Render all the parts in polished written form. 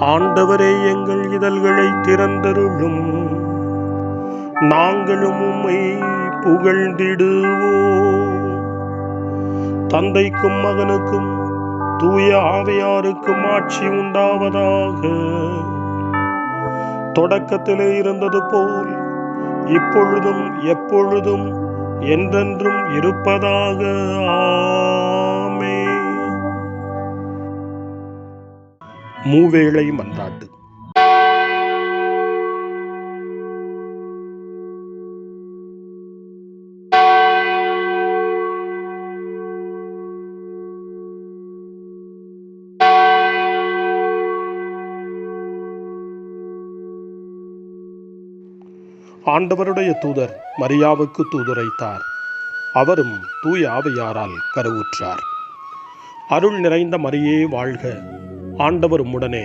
ஆண்டவரே, எங்கள் இதழ்களை திறந்தருளும், நாங்களும் உம்மை புகழ்ந்திடுவோம். தந்தைக்கும் மகனுக்கும் தூய ஆவியாருக்கும் ஆட்சி உண்டாவதாக. தொடக்கத்திலே இருந்தது போல் இப்பொழுதும் எப்பொழுதும் என்றென்றும் இருப்பதாக. ஆமென். மூவேளை மன்றாட்டு. ஆண்டவருடைய தூதர் மரியாவுக்கு தூதுரைத்தார். அவரும் தூய ஆவியாரால் கருவுற்றார். அருள் நிறைந்த மரியே வாழ்க, ஆண்டவர் உம்முடனே,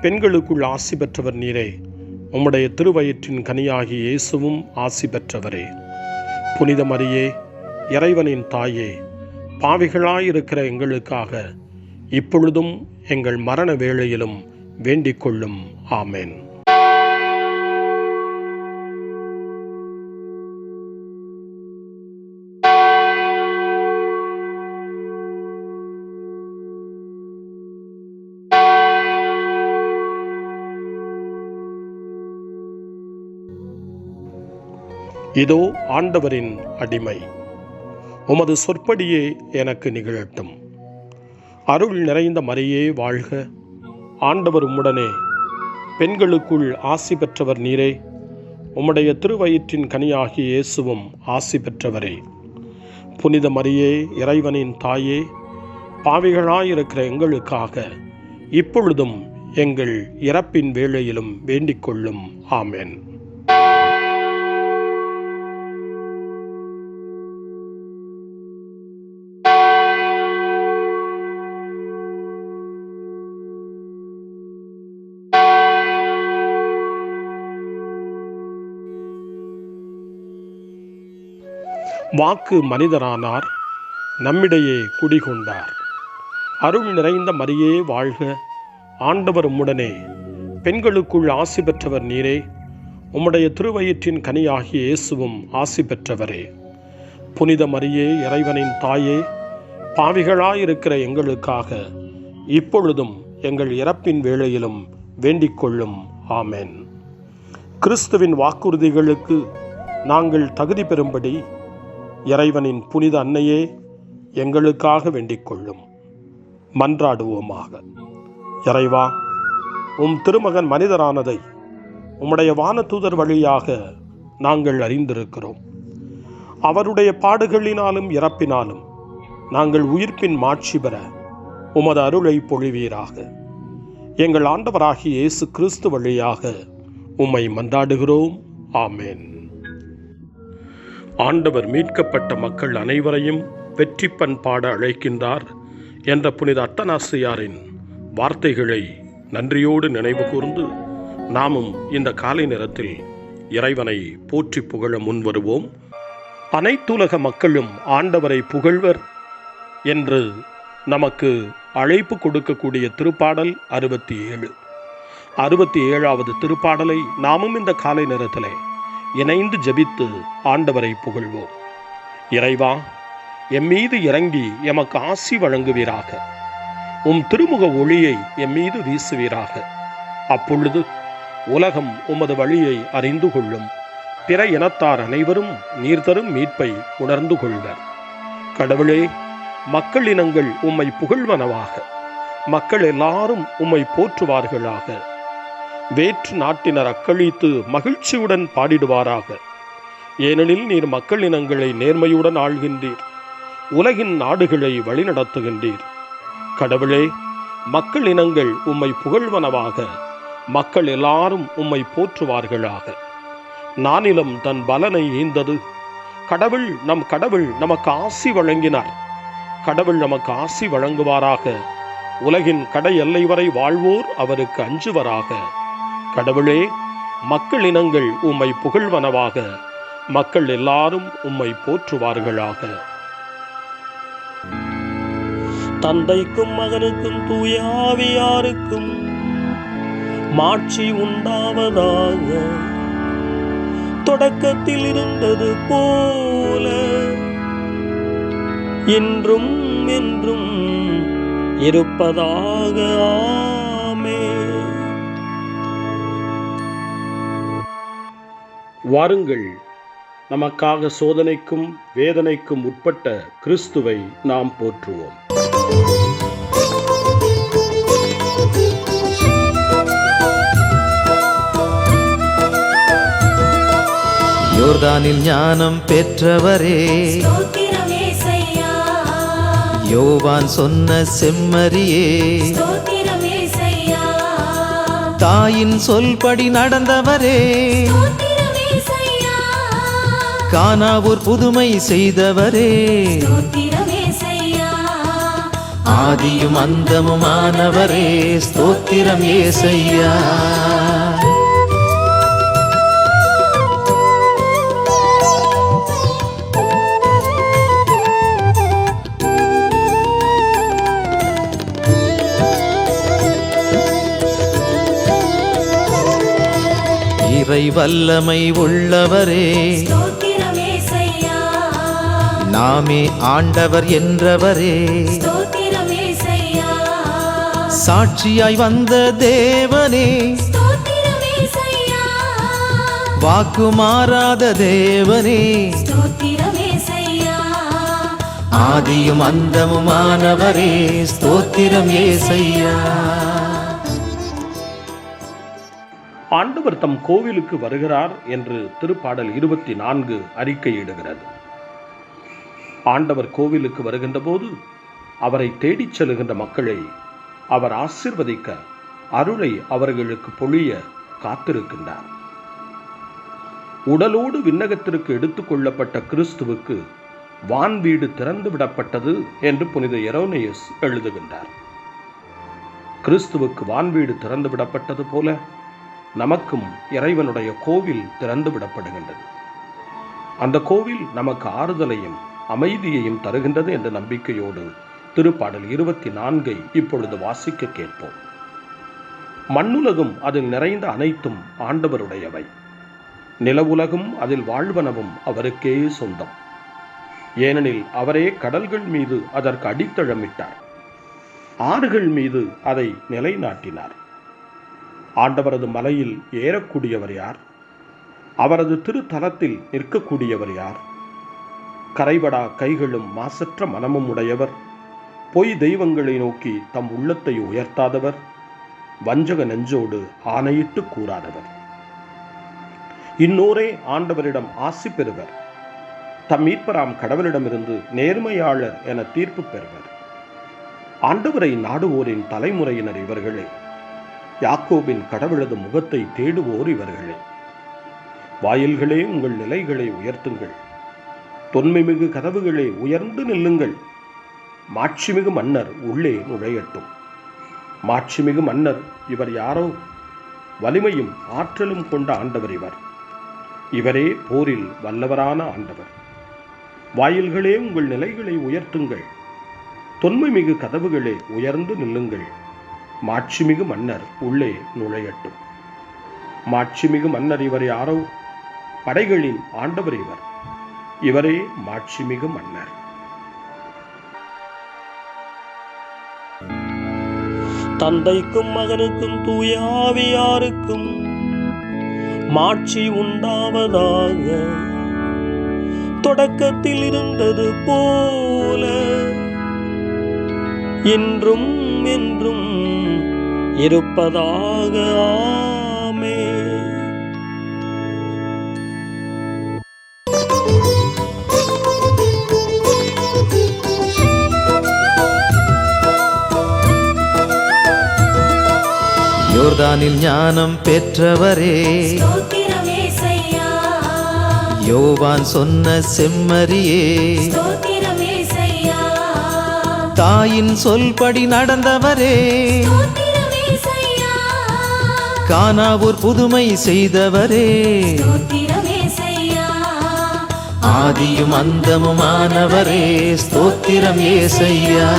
பெண்களுக்குள் ஆசி பெற்றவர் நீரே. உம்முடைய திருவயிற்றின் கனியாகிய இயேசுவும் ஆசி பெற்றவரே. புனித மரியே, இறைவனின் தாயே, பாவிகளாயிருக்கிற எங்களுக்காக இப்பொழுதும் எங்கள் மரண வேளையிலும் வேண்டிக் கொள்ளும். ஆமென். இதோ ஆண்டவரின் அடிமை, உமது சொற்படியே எனக்கு நிகழட்டும். அருள் நிறைந்த மரியே வாழ்க, ஆண்டவர் உம்முடனே, பெண்களுக்குள் ஆசி பெற்றவர் நீரே. உம்முடைய திருவயிற்றின் கனியாகிய இயேசுவும் ஆசி பெற்றவரே. புனித மரியே, இறைவனின் தாயே, பாவிகளாயிருக்கிற எங்களுக்காக இப்பொழுதும் எங்கள் இறப்பின் வேளையிலும் வேண்டிக் கொள்ளும். ஆமென். வாக்கு மனிதரானார், நம்மிடையே குடிகொண்டார். அருள் நிறைந்த மரியே வாழ்க, ஆண்டவர் உம்முடனே, பெண்களுக்குள் ஆசி பெற்றவர் நீரே. உம்முடைய திருவயிற்றின் கனியாகிய இயேசுவும் ஆசி பெற்றவரே. புனித மரியே, இறைவனின் தாயே, பாவிகளாயிருக்கிற எங்களுக்காக இப்பொழுதும் எங்கள் இறப்பின் வேளையிலும் வேண்டிக் கொள்ளும். ஆமென். கிறிஸ்துவின் வாக்குறுதிகளுக்கு நாங்கள் தகுதி பெறும்படி இறைவனின் புனித அன்னையே, எங்களுக்காக வேண்டிக் கொள்ளும். மன்றாடுவோமாக. இறைவா, உம் திருமகன் மனிதரானதை உம்முடைய வானதூதர் வழியாக நாங்கள் அறிந்திருக்கிறோம். அவருடைய பாடுகளினாலும் இறப்பினாலும் நாங்கள் உயிர்ப்பின் மாட்சி பெற உமது அருளை பொழிவீராக. எங்கள் ஆண்டவராகிய இயேசு கிறிஸ்து வழியாக உம்மை மன்றாடுகிறோம். ஆமென். ஆண்டவர் மீட்கப்பட்ட மக்கள் அனைவரையும் வெற்றி பண்பாட அழைக்கின்றார் என்ற புனித அத்தனாசியாரின் வார்த்தைகளை நன்றியோடு நினைவு கூர்ந்து நாமும் இந்த காலை நேரத்தில் இறைவனை போற்றி புகழ முன்வருவோம். அனைத்துலக மக்களும் ஆண்டவரை புகழ்வர் என்று நமக்கு அழைப்பு கொடுக்கக்கூடிய திருப்பாடல் 67. 67வது திருப்பாடலை நாமும் இந்த காலை நேரத்திலே இணைந்து ஜெபித்து ஆண்டவரை புகழ்வோம். இறைவா, எம்மீது இறங்கி எமக்கு ஆசி வழங்குவீராக. உம் திருமுக ஒளியை எம்மீது வீசுவீராக. அப்பொழுது உலகம் உமது வழியை அறிந்து கொள்ளும். பிற இனத்தார் அனைவரும் நீர் தரும் மீட்பை உணர்ந்து கொள்வர். கடவுளே, மக்கள் இனங்கள் உம்மை புகழ்வனவாக. மக்கள் எல்லாரும் உம்மை போற்றுவார்களாக. வேற்று நாட்டினர் அக்களித்து மகிழ்ச்சியுடன் பாடிடுவாராக. ஏனெனில் நீர் மக்கள் இனங்களை நேர்மையுடன் ஆள்கின்றீர். உலகின் நாடுகளை வழிநடத்துகின்றீர். கடவுளே, மக்கள் இனங்கள் உம்மை புகழ்வனவாக. மக்கள் எல்லாரும் உம்மை போற்றுவார்களாக. நானிலம் தன் பலனை ஈந்தது. நம் கடவுள் நமக்கு ஆசி வழங்கினார். கடவுள் நமக்கு ஆசி வழங்குவாராக. உலகின் கடை எல்லை வரை வாழ்வோர் அவருக்கு அஞ்சுவராக. கடவுளே, மக்கள் இனங்கள் உம்மை புகழ்வனவாக. மக்கள் எல்லாரும் உம்மை போற்றுவார்களாக. தந்தைக்கும் மகனுக்கும் தூய ஆவியாருக்கும் மாட்சி உண்டாவதாக. தொடக்கத்தில் இருந்தது போல இன்றும் என்றும் இருப்பதாக. ஆமென். வாருங்கள், நமக்காக சோதனைக்கும் வேதனைக்கும் உட்பட்ட கிறிஸ்துவை நாம் போற்றுவோம். யோர்தானில் ஞானம் பெற்றவரே, யோவான் சொன்ன செம்மறியே, தாயின் சொல்படி நடந்தவரே, கானாவூர் புதுமை செய்தவரே, ஆதியும் அந்தமுமானவரே, ஸ்தோத்திரம் ஏசையா. இறை வல்லமை உள்ளவரே, நாமே ஆண்டவர் என்றவரே, சாட்சியாய் வந்த தேவனே, வாக்கு மாறாத தேவனே, ஆதியும் அந்தமுமானவரே, ஸ்தோத்திரம் ஏசையா. ஆண்டவர் தம் கோவிலுக்கு வருகிறார் என்று திருப்பாடல் 24 அறிக்கையிடுகிறது. ஆண்டவர் கோவிலுக்கு வருகின்ற போது அவரை தேடிச் செல்கின்ற மக்களை அவர் ஆசீர்வதிக்க, அருளை அவர்களுக்கு பொழிய காத்திருக்கின்றார். உடலோடு விண்ணகத்திற்கு எடுத்துக் கொள்ளப்பட்ட கிறிஸ்துவுக்கு வான்வீடு திறந்து விடப்பட்டது என்று புனித எரோனியஸ் எழுதுகின்றார். கிறிஸ்துவுக்கு வான்வீடு திறந்து விடப்பட்டது போல நமக்கும் இறைவனுடைய கோவில் திறந்து விடப்படுகின்றது. அந்த கோவில் நமக்கு ஆறுதலையும் அமைதியையும் தருகின்றது என்ற நம்பிக்கையோடு திருப்பாடல் 24 இப்பொழுது வாசிக்க கேட்போம். மண்ணுலகும் அதில் நிறைந்த அனைத்தும் ஆண்டவருடையவை, நிலவுலகும் அதில் வாழ்வனவும் அவருக்கே சொந்தம். ஏனெனில் அவரே கடல்கள் மீது அதற்கு அடித்தளமிட்டார், ஆறுகள் மீது அதை நிலைநாட்டினார். ஆண்டவரது மலையில் ஏறக்கூடியவர் யார்? அவரது திருத்தலத்தில் நிற்கக்கூடியவர் யார்? கரைபடா கைகளும் மாசற்ற மனமும் உடையவர், பொய் தெய்வங்களை நோக்கி தம் உள்ளத்தை உயர்த்தாதவர், வஞ்சக நெஞ்சோடு ஆணையிட்டு கூறாதவர். இன்னோரே ஆண்டவரிடம் ஆசி பெறுவர், தம் மீட்பராம் கடவுளிடமிருந்து நேர்மையாளர் என தீர்ப்பு பெறுவர். ஆண்டவரை நாடுவோரின் தலைமுறையினர் இவர்களே, யாக்கோபின் கடவுளது முகத்தை தேடுவோர் இவர்களே. வாயில்களே உங்கள் நிலைகளை உயர்த்துங்கள், தொன்மைமிகு கதவுகளே உயர்ந்து நில்லுங்கள். மாட்சிமிகு மன்னர் உள்ளே நுழையட்டும். மாட்சிமிகு மன்னர் இவர் யாரோ? வலிமையும் ஆற்றலும் கொண்ட ஆண்டவர் இவர். இவரே போரில் வல்லவரான ஆண்டவர். வாயில்களே உங்கள் நிலைகளை உயர்த்துங்கள், தொன்மைமிகு கதவுகளே உயர்ந்து நில்லுங்கள். மாட்சிமிகு மன்னர் உள்ளே நுழையட்டும். மாட்சிமிகு மன்னர் இவர் யாரோ? படைகளின் ஆண்டவர் இவர். இவரே மாட்சிமிகு மன்னர். தந்தைக்கும் மகனுக்கும் தூய ஆவியாருக்கும் மாட்சி உண்டாவதாக. தொடக்கத்தில் இருந்தது போல இன்றும் என்றும் இருப்பதாக. ஆமென். யோர்தானில் ஞானம் பெற்றவரே, யோவான் சொன்ன செம்மறியே, தாயின் சொல்படி நடந்தவரே, கானாவூர் புதுமை செய்தவரே, ஆதியும் அந்தமுமானவரே, ஸ்தோத்திரம் ஏசையா.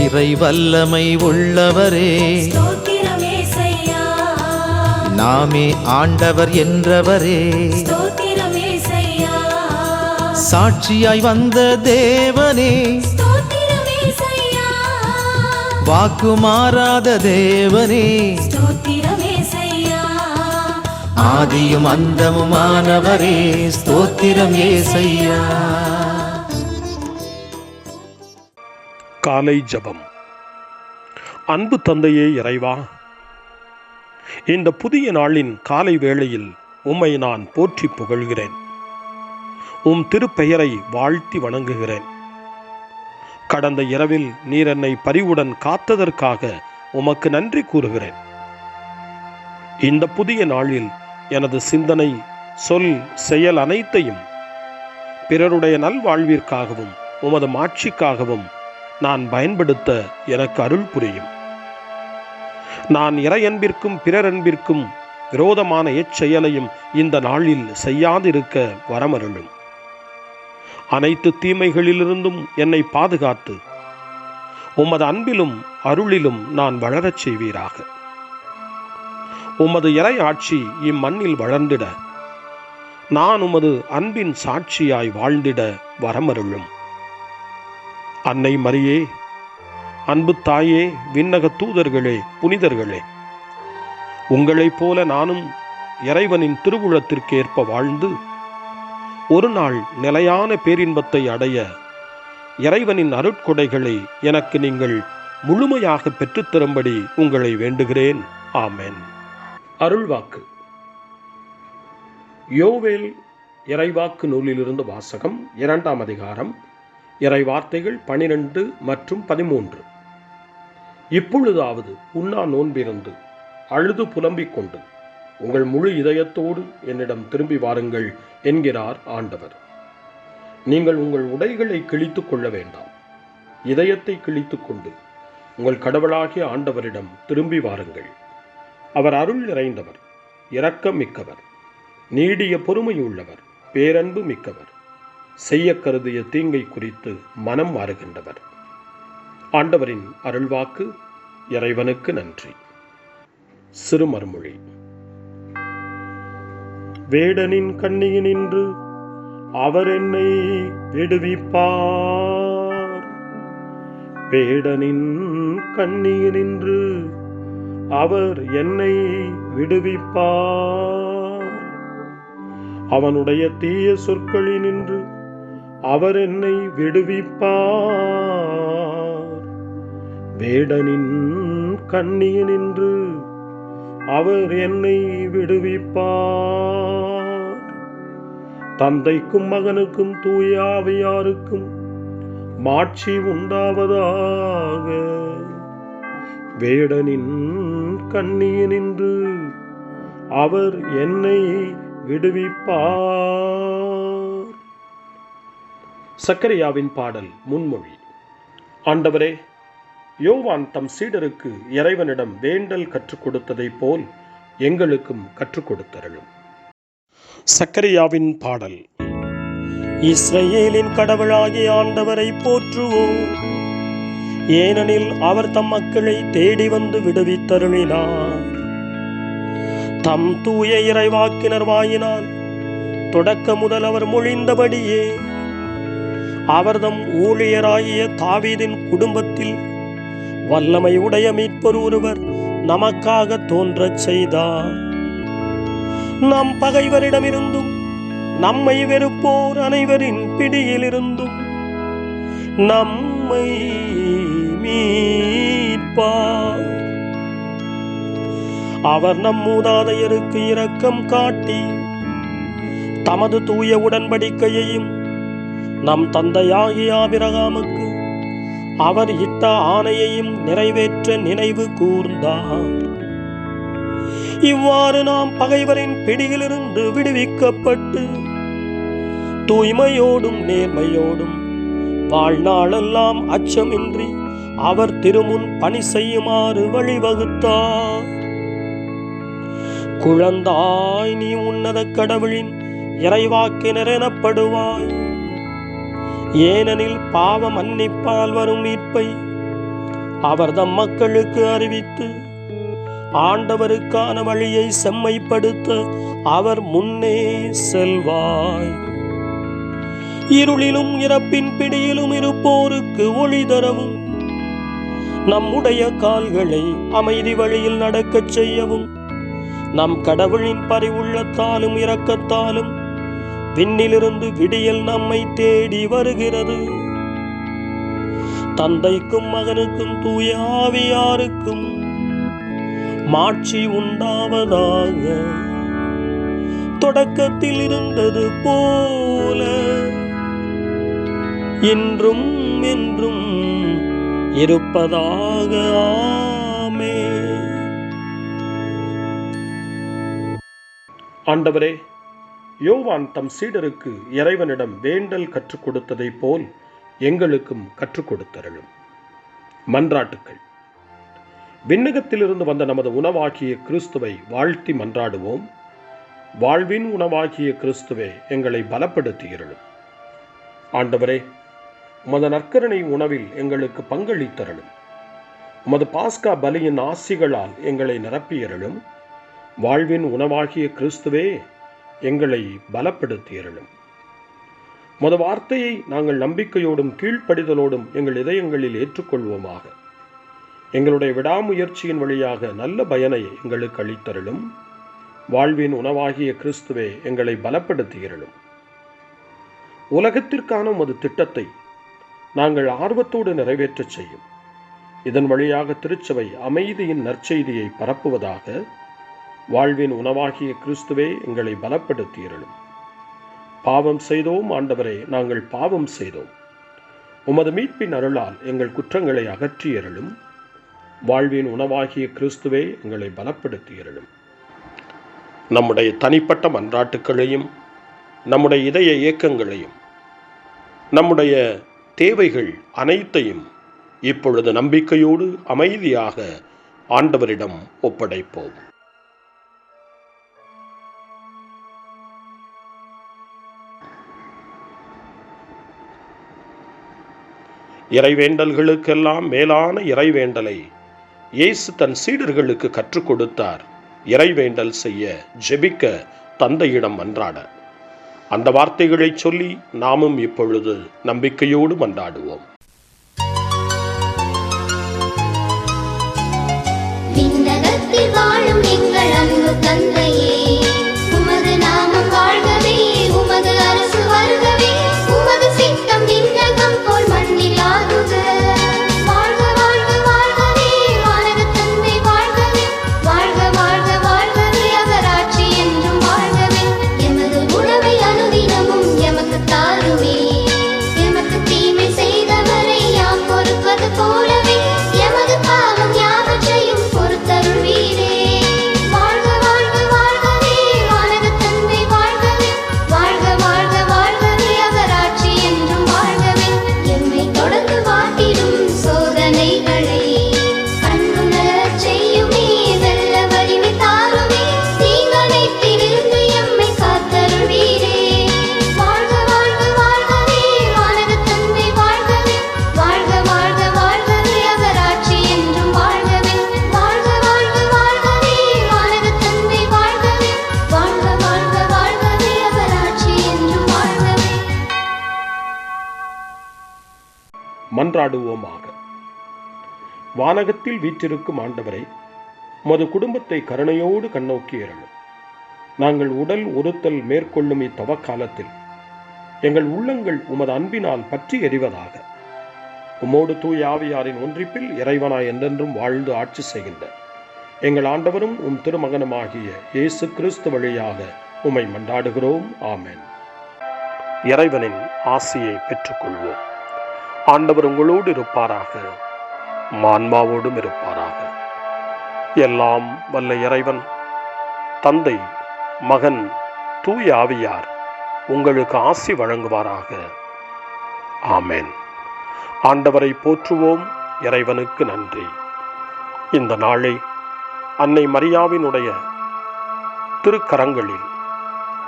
இறை வல்லமை உள்ளவரே ஸ்தோத்திரம் இயேசையா. நாமே ஆண்டவர் என்றவரே ஸ்தோத்திரம் இயேசையா. சாட்சியாய் வந்த தேவனே ஸ்தோத்திரம் இயேசையா. வாக்கு மாறாத தேவனே ஸ்தோத்திரம் இயேசையா. ஆதியும் அந்தமுமானவரே ஸ்தோத்திரம் ஏசையா. காலை ஜெபம். அன்பு தந்தையே இறைவா, இந்த புதிய நாளின் காலை வேளையில் உம்மை நான் போற்றி புகழ்கிறேன். உம் திருப்பெயரை வாழ்த்தி வணங்குகிறேன். கடந்த இரவில் நீர் என்னை பரிவுடன் காத்ததற்காக உமக்கு நன்றி கூறுகிறேன். இந்த புதிய நாளில் எனது சிந்தனை, சொல், செயல் அனைத்தையும் பிறருடைய நல்வாழ்விற்காகவும் உமது மாட்சிக்காகவும் நான் பயன்படுத்த எனக்கு அருள் புரியும். நான் இறையன்பிற்கும் பிறரன்பிற்கும் விரோதமான எச்செயலையும் இந்த நாளில் செய்யாதிருக்க வரமருளும். அனைத்து தீமைகளிலிருந்தும் என்னை பாதுகாத்து உமது அன்பிலும் அருளிலும் நான் வளரச் செய்வீராக. உமது இறை ஆட்சி இம்மண்ணில் வளர்ந்திட நான் உமது அன்பின் சாட்சியாய் வாழ்ந்திட வரமருளும். அன்னை மரியே, அன்பு தாயே, விண்ணக தூதர்களே, புனிதர்களே, உங்களைப் போல நானும் இறைவனின் திருவுளத்திற்கு ஏற்ப வாழ்ந்து ஒரு நாள் நிலையான பேரின்பத்தை அடைய இறைவனின் அருட்கொடைகளை எனக்கு நீங்கள் முழுமையாக பெற்றுத்தரும்படி உங்களை வேண்டுகிறேன். ஆமென். அருள்வாக்கு. யோவேல் இறைவாக்கு நூலிலிருந்து வாசகம். 2ஆம் அதிகாரம். இறைவார்த்தைகள் 12 மற்றும் 13. இப்பொழுதாவது உண்ணா நோன்பிருந்து அழுது புலம்பிக் கொண்டு உங்கள் முழு இதயத்தோடு என்னிடம் திரும்பி வாருங்கள் என்கிறார் ஆண்டவர். நீங்கள் உங்கள் உடைகளை கிழித்துக் கொள்ள வேண்டாம். இதயத்தை கிழித்துக் கொண்டு உங்கள் கடவுளாகிய ஆண்டவரிடம் திரும்பி வாருங்கள். அவர் அருள் நிறைந்தவர், இரக்கம் மிக்கவர், நீடிய பொறுமையுள்ளவர், பேரன்பு மிக்கவர், செய்ய கருதிய தீங்கை குறித்து மனம் மாறுகின்றவர். ஆண்டவரின் அருள்வாக்கு. இறைவனுக்கு நன்றி. சிறுமறுமொழி. வேடனின் கண்ணியினின்று அவர் என்னை விடுவிப்பார். வேடனின் கண்ணியினின்று அவர் என்னை விடுவிப்பார். அவனுடைய தீய சொற்களினின்று அவர் என்னை விடுவிப்பார். வேடனின் கண்ணியினின்று அவர் என்னை விடுவிப்பார். தந்தைக்கும் மகனுக்கும் தூய ஆவியாருக்கும் மாட்சி உண்டாவதாக. வேடனின் கண்ணியினின்று அவர் என்னை விடுவிப்பார். சக்கரியாவின் பாடல் முன்மொழி. ஆண்டவரே, யோவான் தம் சீடருக்கு இறைவனிடம் வேண்டல் கற்றுக் கொடுத்ததைப் போல் எங்களுக்கும் கற்றுக் கொடுத்தருளும். சக்கரியாவின் பாடல். இஸ்ரவேலின் கடவுளாகிய ஆண்டவரை போற்றுவோம். ஏனெனில் அவர் தம் மக்களை தேடி வந்து விடுவித்தருளினார். தம் தூய இறைவாக்கினர் வாயினால் தொடக்க முதல் அவர் மொழிந்தபடியே அவர்தம் ஊழியராகிய தாவீதின் குடும்பத்தில் வல்லமை உடைய மீட்பர் ஒருவர் நமக்காக தோன்றச் செய்தார். நம் பகைவரிடமிருந்தும் நம்மை வெறுப்போர் அனைவரின் பிடியிலிருந்தும் நம்மை மீட்பார். அவர் நம் மூதாதையருக்கு இரக்கம் காட்டி தமது தூய உடன்படிக்கையையும் நம் தந்தையாகிய ஆபிரகாமுக்கு அவர் இட்ட ஆணையையும் நிறைவேற்ற நினைவு கூர்ந்தார். இவ்வாறு நாம் பகைவரின் பிடியிலிருந்து விடுவிக்கப்பட்டு தூய்மையோடும் நேர்மையோடும் வாழ்நாளெல்லாம் அச்சமின்றி அவர் திருமுன் பணி செய்யுமாறு வழிவகுத்தார். குழந்தாய், நீ உன்னத கடவுளின் இறைவாக்கினர் எனப்படுவாய். ஏனெனில் பாவ மன்னிப்பால் வரும் மீட்பை அவர் தம் மக்களுக்கு அறிவித்து ஆண்டவருக்கான வழியை செம்மைப்படுத்த அவர் முன்னே செல்வாய். இருளிலும் இறப்பின் பிடியிலும் இருப்போருக்கு ஒளி தரவும், நம்முடைய கால்களை அமைதி வழியில் நடக்கச் செய்யவும், நம் கடவுளின் பரிவுள்ளத்தாலும் இரக்கத்தாலும் விண்ணிலிருந்து விடியல் நம்மை தேடி வருகிறது. தந்தைக்கும் மகனுக்கும் தூய ஆவியாருக்கும் மாட்சி உண்டாவதாக. தொடக்கத்தில் இருந்தது போல இன்றும் என்றும் இருப்பதாக. ஆமென். ஆண்டவரே, யோவான் தம் சீடருக்கு இறைவனிடம் வேண்டல் கற்றுக் கொடுத்ததைப் போல் எங்களுக்கும் கற்றுக் கொடுத்தருளும். மன்றாட்டுக்கள். விண்ணகத்திலிருந்து வந்த நமது உணவாகிய கிறிஸ்துவை வாழ்த்தி மன்றாடுவோம். வாழ்வின் உணவாகிய கிறிஸ்துவே, எங்களை பலப்படுத்தியருளும். ஆண்டவரே, உமது நற்கருணை உணவில் எங்களுக்கு பங்களித்தருளும். உமது பாஸ்கா பலியின் ஆசிகளால் எங்களை நிரப்பியருளும். வாழ்வின் உணவாகிய கிறிஸ்துவே, எங்களை பலப்படுத்தியருளும். உமது வார்த்தையை நாங்கள் நம்பிக்கையோடும் கீழ்ப்படிதலோடும் எங்கள் இதயங்களில் ஏற்றுக்கொள்வோமாக. எங்களுடைய விடாமுயற்சியின் வழியாக நல்ல பயனை எங்களுக்கு அளித்தருளும். வாழ்வின் உணவாகிய கிறிஸ்துவே, எங்களை பலப்படுத்தியருளும். உலகத்திற்கான உமது திட்டத்தை நாங்கள் ஆர்வத்தோடு நிறைவேற்றச் செய்யும். இதன் வழியாக திருச்சபை அமைதியின் நற்செய்தியை பரப்புவதாக. வாழ்வின் உணவாகிய கிறிஸ்துவே, எங்களை பலப்படுத்தியருளும். பாவம் செய்தோம் ஆண்டவரே, நாங்கள் பாவம் செய்தோம். உமது மீட்பின் அருளால் எங்கள் குற்றங்களை அகற்றியருளும். வாழ்வின் உணவாகிய கிறிஸ்துவே, எங்களை பலப்படுத்தியருளும். நம்முடைய தனிப்பட்ட மன்றாட்டுக்களையும் நம்முடைய இதய இயக்கங்களையும் நம்முடைய தேவைகள் அனைத்தையும் இப்பொழுது நம்பிக்கையோடு அமைதியாக ஆண்டவரிடம் ஒப்படைப்போம். இறைவேண்டல்களுக்கெல்லாம் மேலான இறைவேண்டலை இயேசு தன் சீடர்களுக்கு கற்றுக் கொடுத்தார். இறைவேண்டல் செய்ய, ஜெபிக்க, தந்தையிடம் மன்றாட. அந்த வார்த்தைகளை சொல்லி நாமும் இப்பொழுது நம்பிக்கையோடு மன்றாடுவோம். விண்ணகத்தில் வாழும் எங்கள் அன்பு தந்தையே, உமது நாமம் வாழ்கவே, உமது அரசு வருகவே, உமது சித்தம் விண்ணகம் போல் மண்ணில் ஆகுக. வாழ்க வாழ்க வாழ்கவே, வானக தந்தை வாழ்கவே, வாழ்க வாழ்க வாழ்கவே, அவர் ஆட்சி என்றும் வாழ்கவே. எமது உணவை அனுதினமும் எமக்கு தாருமே, எமக்கு தீமை செய்தவரை யாம் பொறுப்பது போலவே எமது பாவம் யாவற்றையும் பொறுத்தருள்வீரே. வாழ்க வாழ்க வாழ்கவே, வானக தந்தை வாழ்கவே, வாழ்க வாழ்க வாழ்கவே, அவர் ஆட்சி என்றும் வாழ்கவே. எம்மை தொடர்ந்து வாட்டிடும் சோதனைகளை கண்ணுணரச் செய்யுமே, வெல்ல வலிமை தாருமே, தீங்கனைத்திலிருந்து எம்மை காத்தருள்வீரே. வாழ்க வாழ்க வாழ்கவே, வானக தந்தை வாழ்கவே, வாழ்க வாழ்க வாழ்கவே, அவர் ஆட்சி என்றும் வாழ்கவே. வாழ்க வாழ்க வாழ்கவே, வானக தந்தை வாழ்கவே, வாழ்க வாழ்க வாழ்கவே, அவர் ஆட்சி என்றும் வாழ்கவே. மன்றாடுவோமாக. வானகத்தில் வீற்றிருக்கும் ஆண்டவரை, உமது குடும்பத்தை கருணையோடு கண்ணோக்கி அருளும். நாங்கள் உடல் ஒருத்தல் மேற்கொள்ளும் இத்தவக்காலத்தில் எங்கள் உள்ளங்கள் உமது அன்பினால் பற்றி எறிவதாக. உம்மோடு தூய ஆவியாரின் ஒன்றிப்பில் இறைவனாய் என்றென்றும் வாழ்ந்து ஆட்சி செய்கின்ற எங்கள் ஆண்டவரும் உம் திருமகனுமாகிய இயேசு கிறிஸ்து வழியாக உம்மை மன்றாடுகிறோம். ஆமென். இறைவனின் ஆசியை பெற்றுக்கொள்வோம். ஆண்டவர் உங்களோடு இருப்பாராக, ஆன்மாவோடும் இருப்பாராக. எல்லாம் வல்ல இறைவன் தந்தை, மகன், தூய ஆவியார் உங்களுக்கு ஆசி வழங்குவாராக. ஆமென். ஆண்டவரை போற்றுவோம். இறைவனுக்கு நன்றி. இந்த நாளை அன்னை மரியாவினுடைய திருக்கரங்களில்,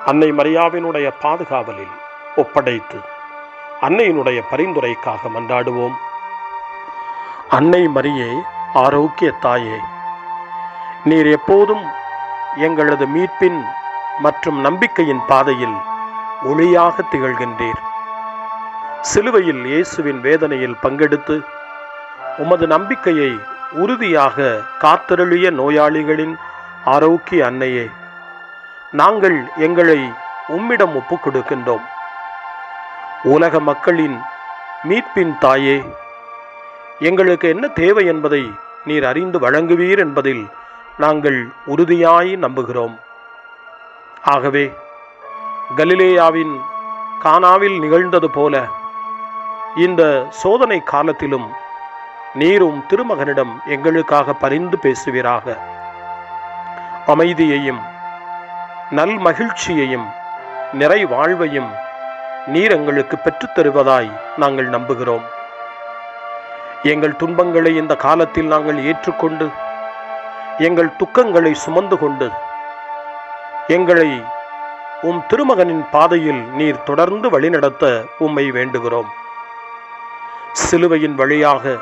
அன்னை மரியாவினுடைய பாதுகாவலில் ஒப்படைத்து அன்னையினுடைய பரிந்துரைக்காக மன்றாடுவோம். அன்னை மரியே, ஆரோக்கிய தாயே, நீர் எப்போதும் எங்களது மீட்பின் மற்றும் நம்பிக்கையின் பாதையில் ஒளியாக திகழ்கின்றீர். சிலுவையில் இயேசுவின் வேதனையில் பங்கெடுத்து உமது நம்பிக்கையை உறுதியாக காத்தருளிய நோயாளிகளின் ஆரோக்கிய அன்னையே, நாங்கள் எங்களை உம்மிடம் ஒப்புக் கொடுக்கின்றோம். உலக மக்களின் மீட்பின் தாயே, எங்களுக்கு என்ன தேவை என்பதை நீர் அறிந்து வழங்குவீர் என்பதில் நாங்கள் உறுதியாய் நம்புகிறோம். ஆகவே கலிலேயாவின் கானாவில் நிகழ்ந்தது போல இந்த சோதனை காலத்திலும் நீரும் திருமகனிடம் எங்களுக்காக பரிந்து பேசுவீராக. அமைதியையும் நல் மகிழ்ச்சியையும் நிறை வாழ்வையும் நீர் எங்களுக்கு பெற்றுத் தருவதாய் நாங்கள் நம்புகிறோம். எங்கள் துன்பங்களை இந்த காலத்தில் நாங்கள் ஏற்றுக்கொண்டு எங்கள் துக்கங்களை சுமந்து கொண்டு எங்களை உம் திருமகனின் பாதையில் நீர் தொடர்ந்து வழிநடத்த உம்மை வேண்டுகிறோம். சிலுவையின் வழியாக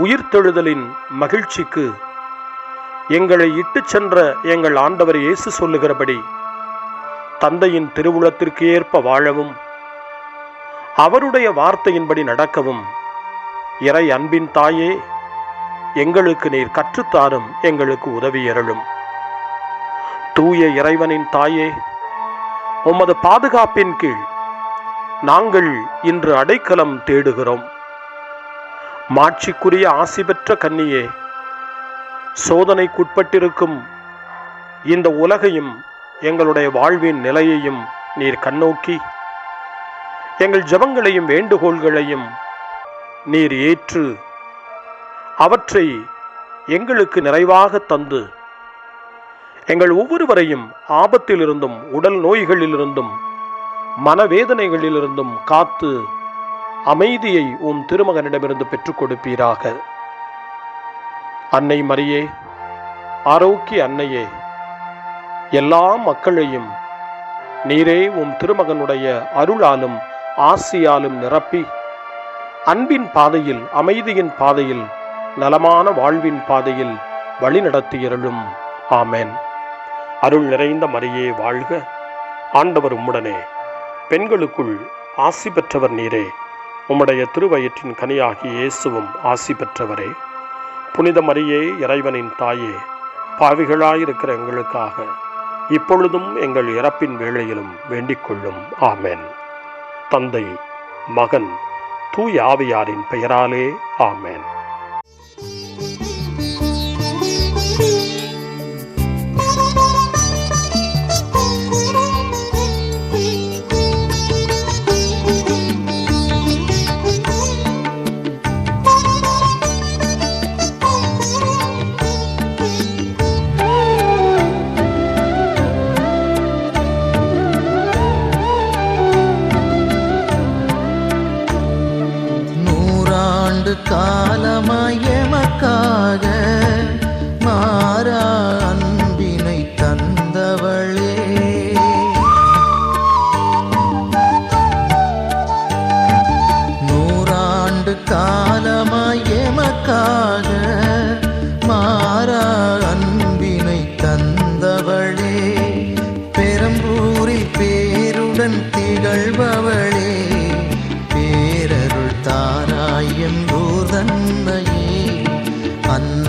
உயிர்த்தெழுதலின் மகிழ்ச்சிக்கு எங்களை இட்டுச் சென்ற எங்கள் ஆண்டவர் இயேசு சொல்லுகிறபடி தந்தையின் திருவுளத்திற்கு ஏற்ப வாழவும் அவருடைய வார்த்தையின்படி நடக்கவும் இறை அன்பின் தாயே, எங்களுக்கு நீர் கற்றுத்தாரும், எங்களுக்கு உதவி அருளும். தூய இறைவனின் தாயே, உமது பாதுகாப்பின் கீழ் நாங்கள் இன்று அடைக்கலம் தேடுகிறோம். மாட்சிக்குரிய ஆசி பெற்ற கன்னியே, சோதனைக்குட்பட்டிருக்கும் இந்த உலகையும் எங்களுடைய வாழ்வின் நிலையையும் நீர் கண்ணோக்கி எங்கள் ஜெபங்களையும் வேண்டுகோள்களையும் நீர் ஏற்று அவற்றை எங்களுக்கு நிறைவாக தந்து எங்கள் ஒவ்வொருவரையும் ஆபத்திலிருந்தும் உடல் நோய்களிலிருந்தும் மனவேதனைகளிலிருந்தும் காத்து அமைதியை உம் திருமகனிடமிருந்து பெற்றுக் கொடுப்பீராக. அன்னை மரியே, ஆரோக்கிய அன்னையே, எல்லா மக்களையும் நீரே உம் திருமகனுடைய அருளாலும் ஆசியாலும் நிரப்பி அன்பின் பாதையில், அமைதியின் பாதையில், நலமான வாழ்வின் பாதையில் வழிநடத்தியருளும். ஆமென். அருள் நிறைந்த மரியே வாழ்க, ஆண்டவர் உம்முடனே, பெண்களுக்குள் ஆசி பெற்றவர் நீரே, உம்முடைய திருவயிற்றின் கனியாகிய இயேசுவும் ஆசி பெற்றவரே. புனித மரியே, இறைவனின் தாயே, பாவிகளாயிருக்கிற எங்களுக்காக இப்பொழுதும் எங்கள் இறப்பின் வேளையிலும் வேண்டிக் கொள்ளும். ஆமென். தந்தை, மகன், தூய ஆவியாரின் பெயராலே ஆமென். காலமாய் எமக்காக மாறா அன்பினை தந்தவளே, நூறாண்டு காலமாய் எமக்காக மாறா அன்பினை தந்தவளே, பெரம்பூரில் பேருடன் திகழ்பவளே, பேரருள் தாராயம் தன்னையே அன்னை